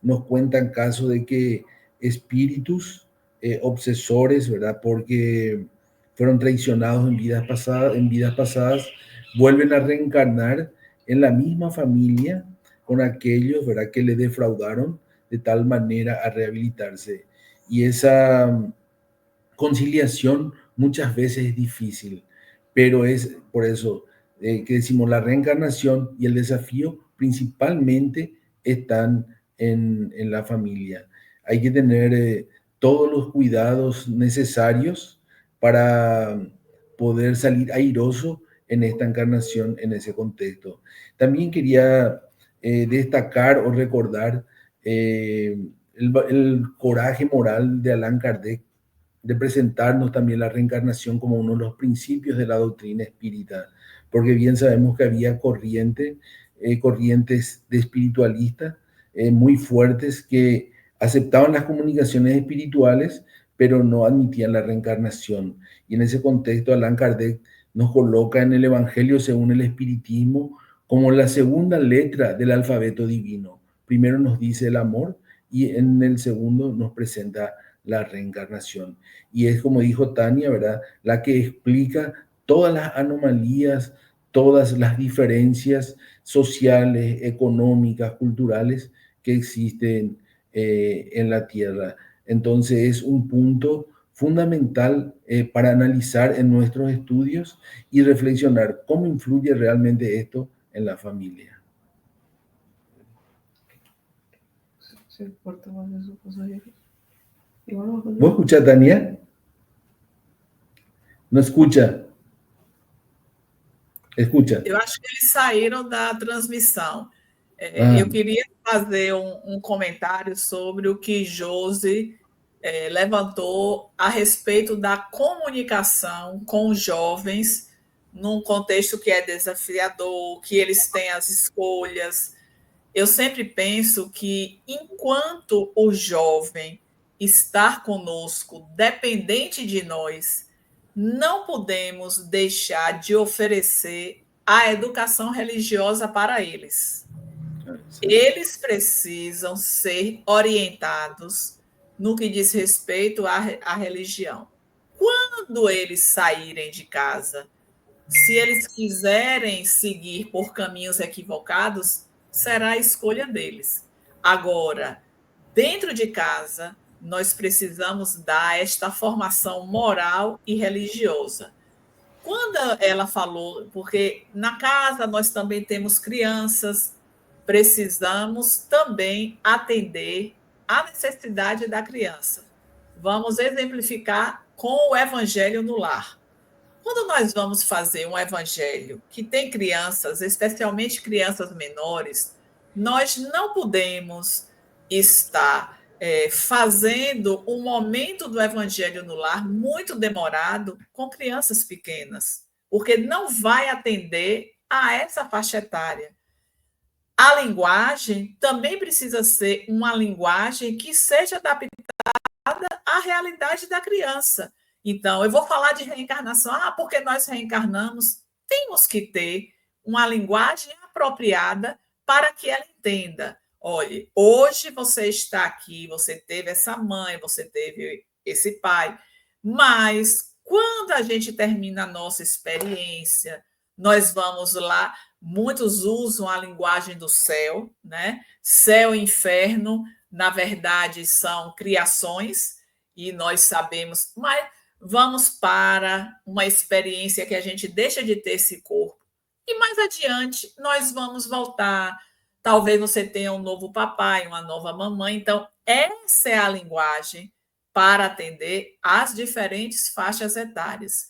nos cuentan casos de que espíritus obsesores, ¿verdad?, porque fueron traicionados en vidas pasadas, vuelven a reencarnar en la misma familia con aquellos, ¿verdad?, que le defraudaron de tal manera a rehabilitarse. Y esa conciliación muchas veces es difícil, pero es por eso que decimos la reencarnación y el desafío principalmente están en la familia. Hay que tener todos los cuidados necesarios para poder salir airoso en esta encarnación, en ese contexto. También quería destacar o recordar el coraje moral de Allan Kardec de presentarnos también la reencarnación como uno de los principios de la doctrina espírita, porque bien sabemos que había corrientes de espiritualistas muy fuertes que aceptaban las comunicaciones espirituales, pero no admitían la reencarnación. Y en ese contexto, Allan Kardec nos coloca en el Evangelio según el Espiritismo como la segunda letra del alfabeto divino. Primero nos dice el amor y en el segundo nos presenta la reencarnación. Y es como dijo Tania, ¿verdad?, la que explica todas las anomalías, todas las diferencias sociales, económicas, culturales que existen en la Tierra. Entonces es un punto fundamental para analizar en nuestros estudios y reflexionar cómo influye realmente esto en la familia. ¿Vos escuchás, Tania? Não escuta. Escuta. Eu acho que eles saíram da transmissão. Eu queria fazer um comentário sobre o que Josi levantou a respeito da comunicação com os jovens num contexto que é desafiador, que eles têm as escolhas. Eu sempre penso que enquanto o jovem estar conosco, dependente de nós, não podemos deixar de oferecer a educação religiosa para eles. Eles precisam ser orientados no que diz respeito à religião. Quando eles saírem de casa, se eles quiserem seguir por caminhos equivocados, será a escolha deles. Agora, dentro de casa, nós precisamos dar esta formação moral e religiosa. quando ela falou, porque na casa nós também temos crianças, precisamos também atender à necessidade da criança. Vamos exemplificar com o evangelho no lar. Quando nós vamos fazer um evangelho que tem crianças, especialmente crianças menores, nós não podemos estar fazendo um momento do evangelho no lar muito demorado com crianças pequenas, porque não vai atender a essa faixa etária. A linguagem também precisa ser uma linguagem que seja adaptada à realidade da criança. Então, eu vou falar de reencarnação. Porque nós reencarnamos, temos que ter uma linguagem apropriada para que ela entenda. Olha, hoje você está aqui, você teve essa mãe, você teve esse pai, mas quando a gente termina a nossa experiência, nós vamos lá, muitos usam a linguagem do céu, né? Céu e inferno, na verdade, são criações, e nós sabemos, mas vamos para uma experiência que a gente deixa de ter esse corpo. E mais adiante, nós vamos voltar. Talvez você tenha um novo papai, uma nova mamãe. Então, essa é a linguagem para atender às diferentes faixas etárias.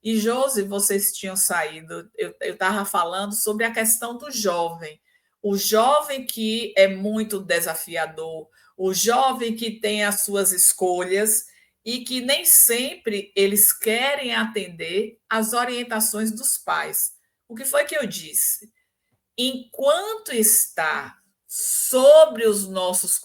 E, Josi, vocês tinham saído, eu estava falando sobre a questão do jovem. O jovem que é muito desafiador, o jovem que tem as suas escolhas e que nem sempre eles querem atender às orientações dos pais. O que foi que eu disse? Enquanto está sobre os nossos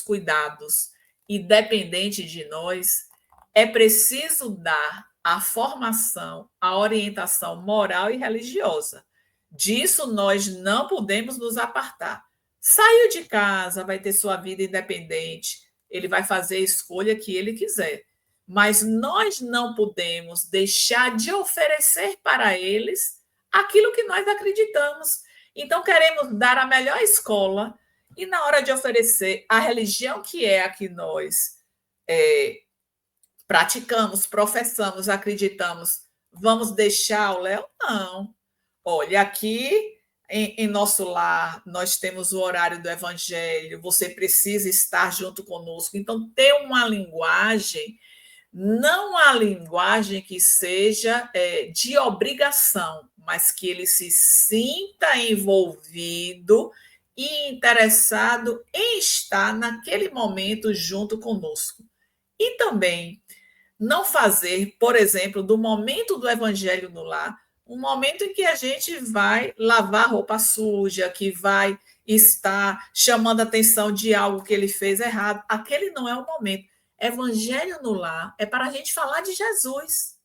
cuidados e dependente de nós, é preciso dar a formação, a orientação moral e religiosa. Disso nós não podemos nos apartar. Saiu de casa, vai ter sua vida independente, ele vai fazer a escolha que ele quiser. Mas nós não podemos deixar de oferecer para eles aquilo que nós acreditamos. Então, queremos dar a melhor escola e, na hora de oferecer a religião que é a que nós praticamos, professamos, acreditamos, vamos deixar o Léo? Não. Olha, aqui em nosso lar, nós temos o horário do evangelho, você precisa estar junto conosco. Então, ter uma linguagem, não a linguagem que seja de obrigação, mas que ele se sinta envolvido e interessado em estar naquele momento junto conosco. E também não fazer, por exemplo, do momento do evangelho no lar, um momento em que a gente vai lavar roupa suja, que vai estar chamando a atenção de algo que ele fez errado. Aquele não é o momento. Evangelho no lar é para a gente falar de Jesus,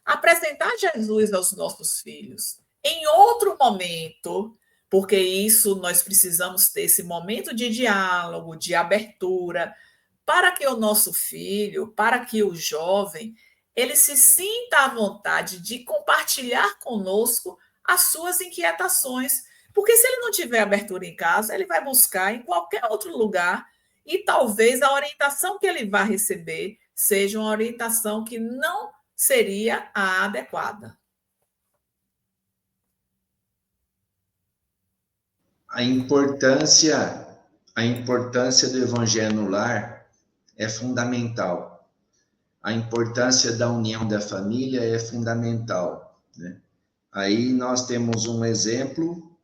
apresentar Jesus aos nossos filhos. Em outro momento, porque isso nós precisamos ter esse momento de diálogo, de abertura, para que o nosso filho, para que o jovem, ele se sinta à vontade de compartilhar conosco as suas inquietações. Porque se ele não tiver abertura em casa, ele vai buscar em qualquer outro lugar e talvez a orientação que ele vai receber seja uma orientação que não seria a adequada. A importância do evangelho no lar é fundamental. A importância da união da família é fundamental, né? Aí nós temos um exemplo,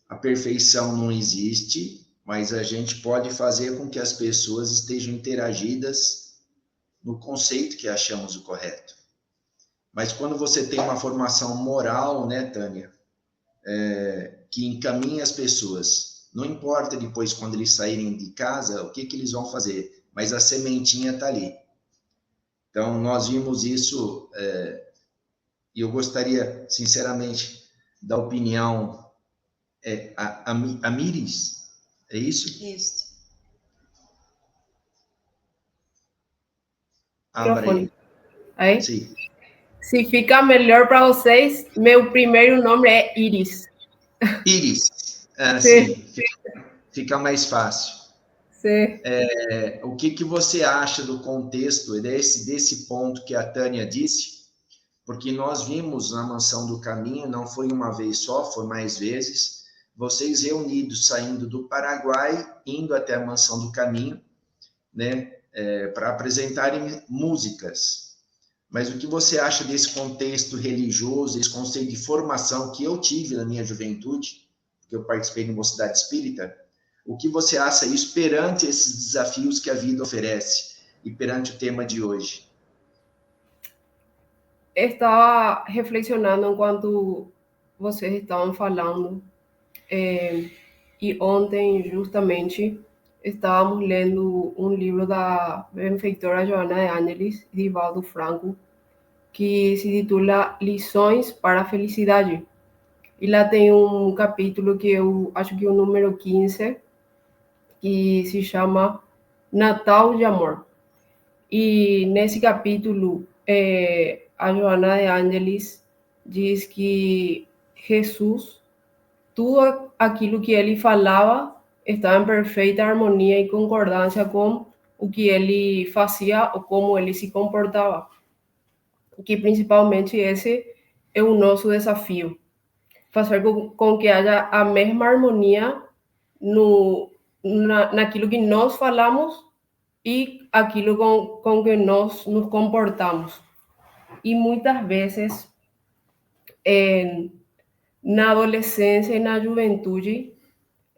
a perfeição não existe, mas a gente pode fazer com que as pessoas estejam interagidas no conceito que achamos o correto. Mas quando você tem uma formação moral, né, Tânia, que encaminha as pessoas, não importa depois quando eles saírem de casa, o que eles vão fazer, mas a sementinha está ali. Então, nós vimos isso, e eu gostaria, sinceramente, da opinião, a Miris, é isso? Isso. Abre aí. Sim. Se fica melhor para vocês, meu primeiro nome é Iris. Iris, sim. Fica mais fácil. Sim. O que você acha do contexto desse ponto que a Tânia disse? porque nós vimos na Mansão do Caminho, não foi uma vez só, foi mais vezes, vocês reunidos saindo do Paraguai, indo até a Mansão do Caminho, né, para apresentarem músicas. Mas o que você acha desse contexto religioso, esse conceito de formação que eu tive na minha juventude, que eu participei de Mocidade Espírita, o que você acha isso perante esses desafios que a vida oferece e perante o tema de hoje? Estava reflexionando enquanto vocês estavam falando, e ontem, justamente, estávamos lendo um livro da benfeitora Joana de Ângeles, de Divaldo Franco, que se titula Lições para a Felicidade. E lá tem um capítulo que eu acho que é o número 15, que se chama Natal de Amor. E nesse capítulo, a Joana de Ângeles diz que Jesus, tudo aquilo que ele falava estava em perfeita harmonia e concordância com o que ele fazia ou como ele se comportava. Que principalmente esse é o nosso desafio, fazer com que haja a mesma harmonia naquilo que nós falamos e aquilo com que nós nos comportamos. E muitas vezes, na adolescência e na juventude,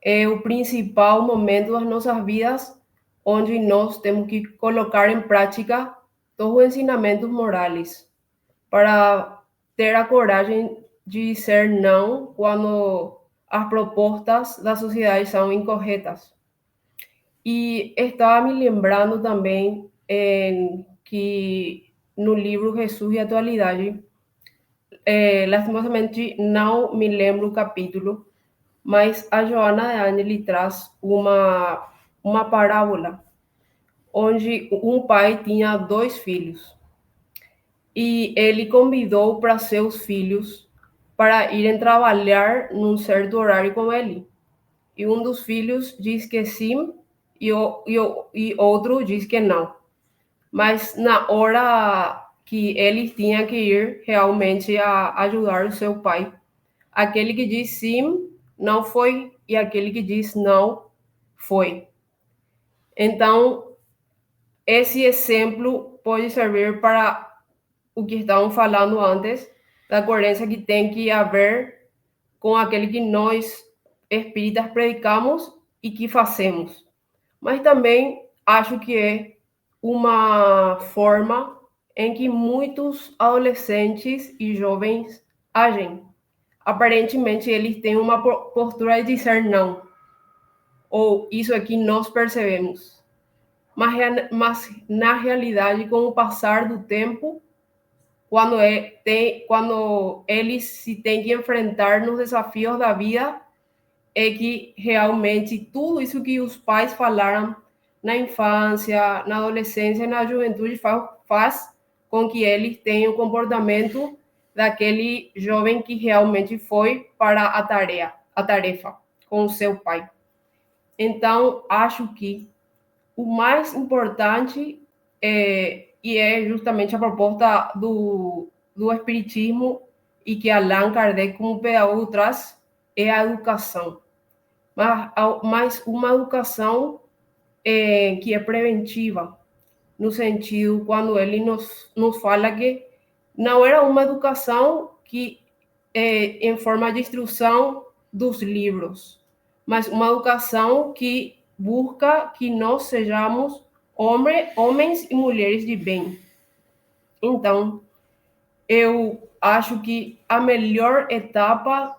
é o principal momento das nossas vidas onde nós temos que colocar em prática todos os ensinamentos morais para ter a coragem de dizer não quando as propostas da sociedade são incorretas. E estava me lembrando também que no livro Jesus e a Atualidade, lastimosamente não me lembro o capítulo, mas a Joana de Ângeles traz uma parábola onde um pai tinha 2 filhos e ele convidou para seus filhos para irem trabalhar num certo horário com ele. E um dos filhos diz que sim e outro diz que não. Mas na hora que eles tinham que ir realmente a ajudar o seu pai, aquele que diz sim não foi e aquele que diz não foi. Então, esse exemplo pode servir para o que estavam falando antes, da coerência que tem que haver com aquele que nós espíritas predicamos e que fazemos. Mas também acho que é uma forma em que muitos adolescentes e jovens agem. Aparentemente, eles têm uma postura de dizer não, ou isso aqui nós percebemos. Mas na realidade, com o passar do tempo, quando eles se têm que enfrentar nos desafios da vida, é que realmente tudo isso que os pais falaram na infância, na adolescência e na juventude faz com que eles tenham o comportamento daquele jovem que realmente foi para a tarefa com o seu pai. Então, acho que o mais importante e é justamente a proposta do Espiritismo e que Allan Kardec, como pedagogo, traz, é a educação. Mas uma educação que é preventiva, no sentido, quando ele nos fala que não era uma educação que em forma de instrução dos livros, mas uma educação que busca que nós sejamos homens e mulheres de bem. Então, eu acho que a melhor etapa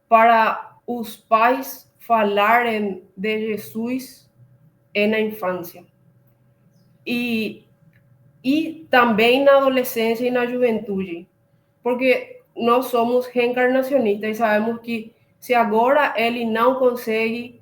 para os pais falarem de Jesus é na infância. E também na adolescência e na juventude, porque nós somos reencarnacionistas e sabemos que se agora ele não consegue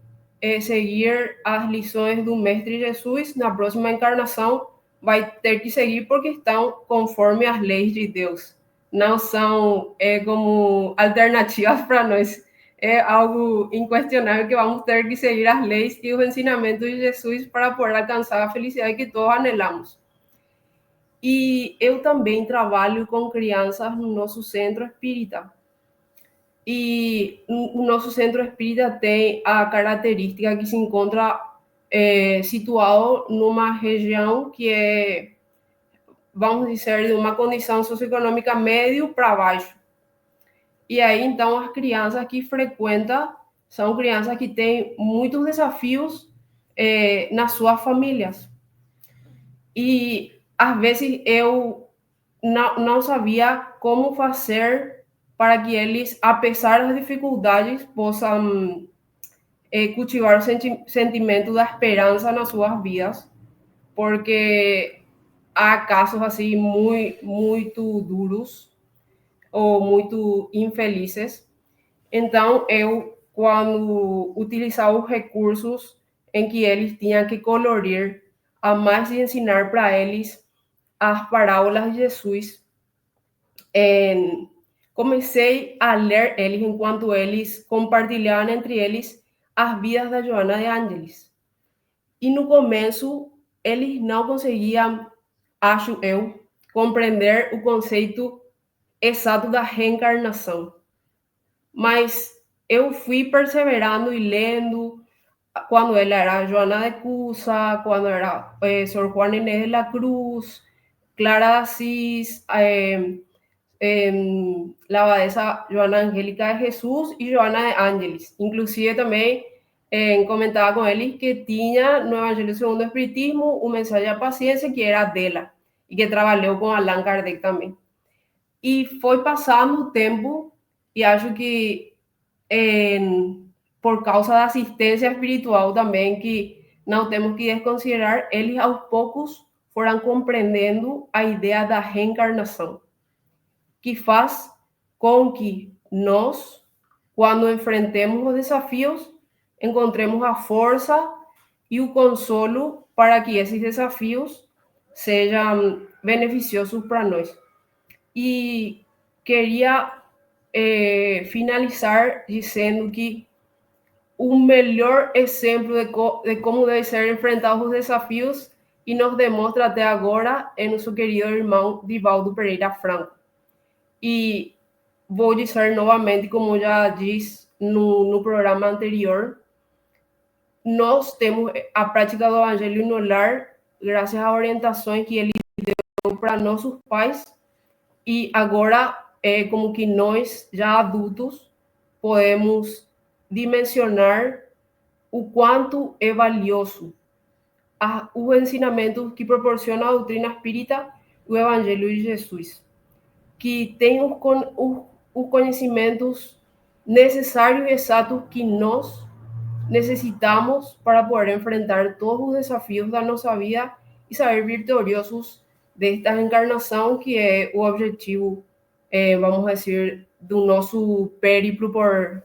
seguir as lições do Mestre Jesus, na próxima encarnação vai ter que seguir porque estão conforme as leis de Deus. Não são como alternativas para nós. É algo inquestionável que vamos ter que seguir as leis e os ensinamentos de Jesus para poder alcançar a felicidade que todos anelamos. E eu também trabalho com crianças no nosso centro espírita. E o nosso centro espírita tem a característica que se encontra situado numa região que é, vamos dizer, de uma condição socioeconômica médio para baixo. E aí, então, as crianças que frequentam são crianças que têm muitos desafios nas suas famílias. E, às vezes, eu não sabia como fazer para que eles, apesar das dificuldades, possam cultivar o sentimento da esperança nas suas vidas, porque há casos assim muito duros ou muito infelizes. Então, eu, quando utilizava os recursos em que eles tinham que colorir, a mais de ensinar para eles as parábolas de Jesus, comecei a ler eles enquanto eles compartilhavam entre eles as vidas da Joana de Ângeles. E no começo, eles não conseguiam, acho eu, compreender o conceito exato da reencarnação. Mas eu fui perseverando e lendo quando ela era Joana de Cusa, quando era Sor Juana Inés de la Cruz, Clara de Assis, la abadesa Joana Angélica de Jesus e Joana de Ángeles. Inclusive também comentava com eles que tinha no Evangelho segundo o Espiritismo o Mensaje da Paciência, que era dela, e que trabalhou com Allan Kardec também. E foi passando o tempo, e acho que por causa da assistência espiritual também, que não temos que desconsiderar, eles aos poucos foram compreendendo a ideia da reencarnação, que faz com que nós, quando enfrentemos os desafios, encontremos a força e o consolo para que esses desafios sejam beneficiosos para nós. E queria finalizar dizendo que o melhor exemplo de como devem ser enfrentados os desafios e nos demonstra até agora é nosso querido irmão Divaldo Pereira Franco. E vou dizer novamente, como já disse no programa anterior, nós temos a prática do Evangelho no lar graças às orientações que ele deu para nossos pais, e agora, como que nós, já adultos, podemos dimensionar o quanto é valioso os ensinamentos que proporciona a doutrina espírita e o Evangelho de Jesus, que tem os conhecimentos necessários e exatos que nós necessitamos para poder enfrentar todos os desafios da nossa vida e sair vitoriosos desta encarnação, que é o objetivo, vamos dizer, do nosso périplo por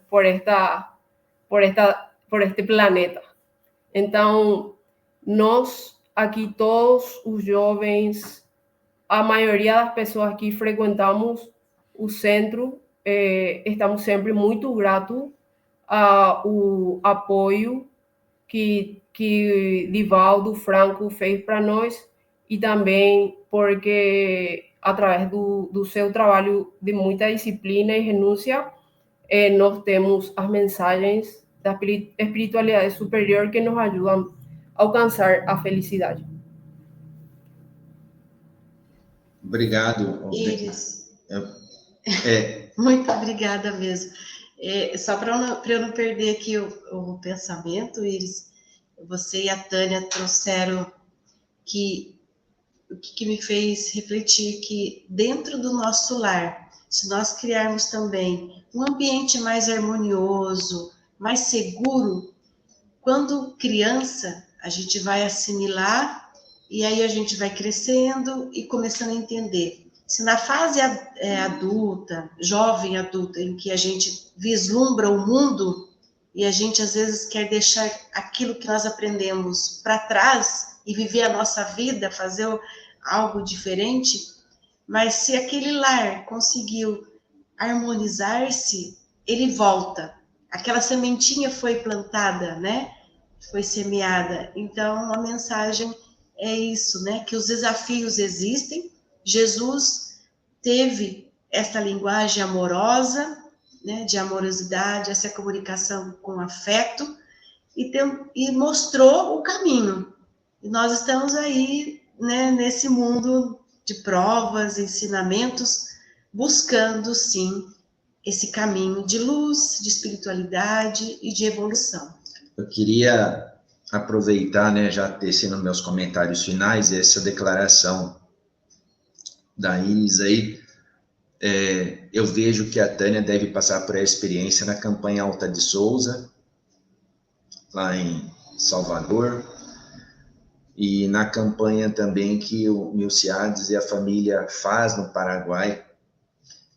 este planeta. Então, nós aqui, todos os jovens, a maioria das pessoas que frequentamos o centro, estamos sempre muito gratos ao apoio que Divaldo Franco fez para nós, e também porque, através do seu trabalho de muita disciplina e renúncia, nós temos as mensagens da espiritualidade superior que nos ajudam a alcançar a felicidade. Obrigado. Iris. Muito obrigada mesmo. Só para eu não perder aqui o pensamento, Iris, você e a Tânia trouxeram o que me fez refletir que dentro do nosso lar, se nós criarmos também um ambiente mais harmonioso, mais seguro, quando criança, a gente vai assimilar e aí a gente vai crescendo e começando a entender. Se na fase adulta, jovem adulta, em que a gente vislumbra o mundo e a gente às vezes quer deixar aquilo que nós aprendemos para trás e viver a nossa vida, fazer algo diferente, mas se aquele lar conseguiu harmonizar-se, ele volta. Aquela sementinha foi plantada, né? Foi semeada. Então, a mensagem é isso, né? Que os desafios existem. Jesus teve essa linguagem amorosa, né? De amorosidade, essa comunicação com afeto, e mostrou o caminho. E nós estamos aí, né? Nesse mundo de provas, ensinamentos, buscando, sim, esse caminho de luz, de espiritualidade e de evolução. Eu queria aproveitar, né, já tecendo meus comentários finais, essa declaração da Iris aí. Eu vejo que a Tânia deve passar por essa experiência na campanha Alta de Souza, lá em Salvador, e na campanha também que o Milciades e a família faz no Paraguai.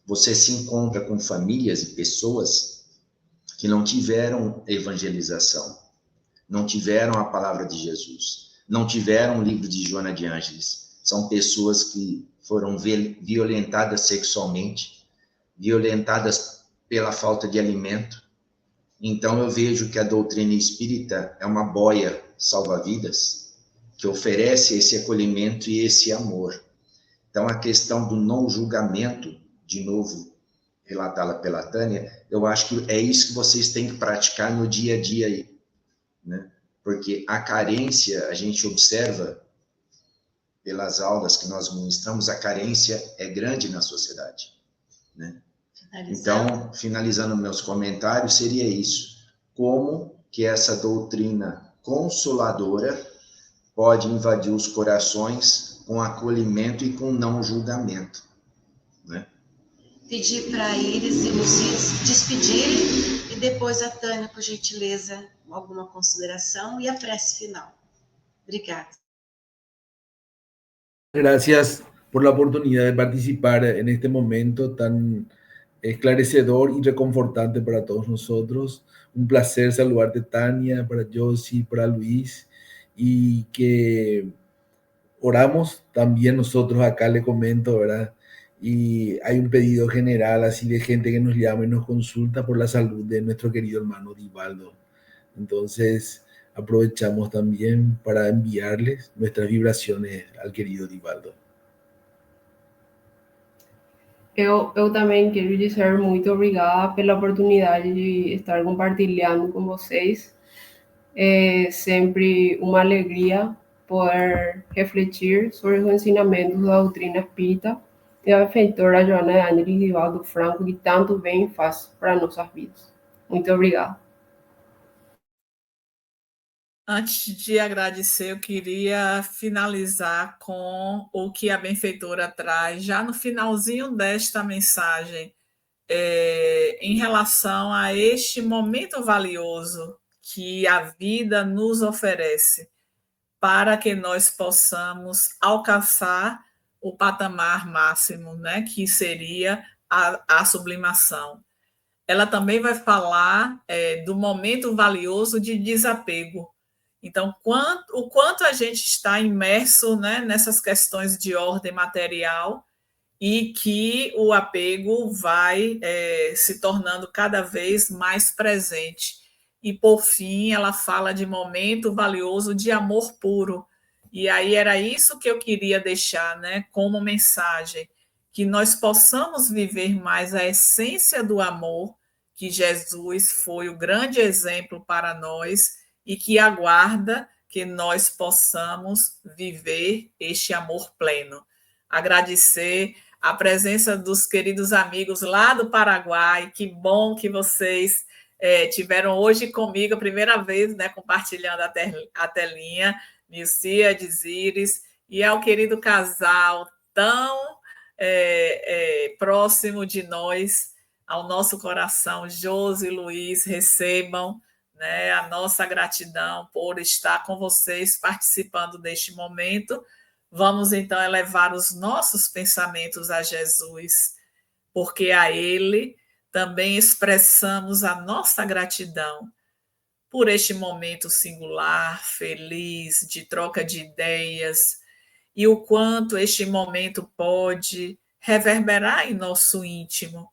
Você se encontra com famílias e pessoas que não tiveram evangelização, não tiveram a palavra de Jesus, não tiveram o livro de Joana de Ângeles. São pessoas que foram violentadas sexualmente, violentadas pela falta de alimento. Então eu vejo que a doutrina espírita é uma boia salva-vidas, que oferece esse acolhimento e esse amor. Então a questão do não julgamento, de novo, relatada pela Tânia, eu acho que é isso que vocês têm que praticar no dia a dia aí, né? Porque a carência, a gente observa pelas aulas que nós ministramos, a carência é grande na sociedade, né? Então, finalizando meus comentários, seria isso. Como que essa doutrina consoladora pode invadir os corações com acolhimento e com não julgamento, né? Pedir para Iris e Lucis despedirem, e depois a Tânia, por gentileza, alguma consideração e a prece final. Obrigada. Gracias por la oportunidad de participar en este momento tan esclarecedor y reconfortante para todos nosotros. Un placer saludarte, Tania, para Josie, para Luis, y que oramos también nosotros acá, le comento, ¿verdad? Y hay un pedido general así de gente que nos llama y nos consulta por la salud de nuestro querido hermano Divaldo. Entonces aprovechamos también para enviarles nuestras vibraciones al querido Divaldo. Eu também quero dizer muito obrigada pela oportunidade de estar compartilhando com vocês. É sempre uma alegria poder refletir sobre os ensinamentos da doutrina espírita e da benfeitora Joana de Ângeles e Divaldo Franco, que tanto bem faz para nossas vidas. Muito obrigada. Antes de agradecer, eu queria finalizar com o que a benfeitora traz, já no finalzinho desta mensagem, em relação a este momento valioso que a vida nos oferece, para que nós possamos alcançar o patamar máximo, né, que seria a sublimação. Ela também vai falar do momento valioso de desapego. Então, o quanto a gente está imerso, né, nessas questões de ordem material, e que o apego vai se tornando cada vez mais presente. E, por fim, ela fala de momento valioso de amor puro. E aí era isso que eu queria deixar, né, como mensagem, que nós possamos viver mais a essência do amor, que Jesus foi o grande exemplo para nós, e que aguarda que nós possamos viver este amor pleno. Agradecer a presença dos queridos amigos lá do Paraguai, que bom que vocês tiveram hoje comigo a primeira vez, né, compartilhando a telinha, Milciades, Iris, e ao querido casal tão próximo de nós, ao nosso coração, Josi e Luiz, recebam, né, a nossa gratidão por estar com vocês participando deste momento. Vamos então elevar os nossos pensamentos a Jesus, porque a Ele também expressamos a nossa gratidão por este momento singular, feliz, de troca de ideias, e o quanto este momento pode reverberar em nosso íntimo,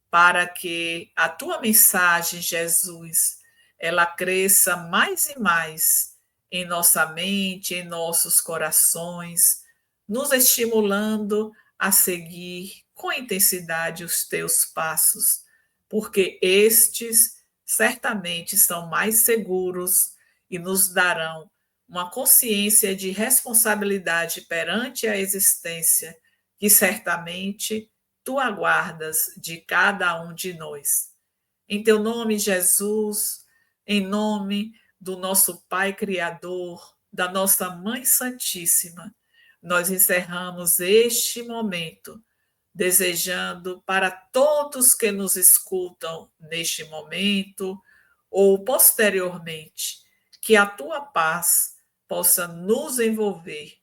para que a tua mensagem, Jesus, ela cresça mais e mais em nossa mente, em nossos corações, nos estimulando a seguir com intensidade os teus passos, porque estes certamente são mais seguros e nos darão uma consciência de responsabilidade perante a existência que certamente tu aguardas de cada um de nós. Em teu nome, Jesus, em nome do nosso Pai Criador, da nossa Mãe Santíssima, nós encerramos este momento, desejando para todos que nos escutam neste momento ou posteriormente, que a tua paz possa nos envolver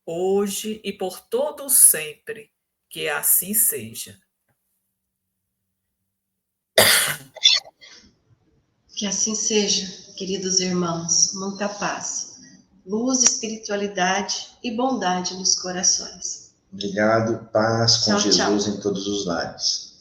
hoje e por todo sempre, que assim seja. Que assim seja, queridos irmãos, muita paz, luz, espiritualidade e bondade nos corações. Obrigado, paz com Tchau, Jesus tchau. em todos os lares.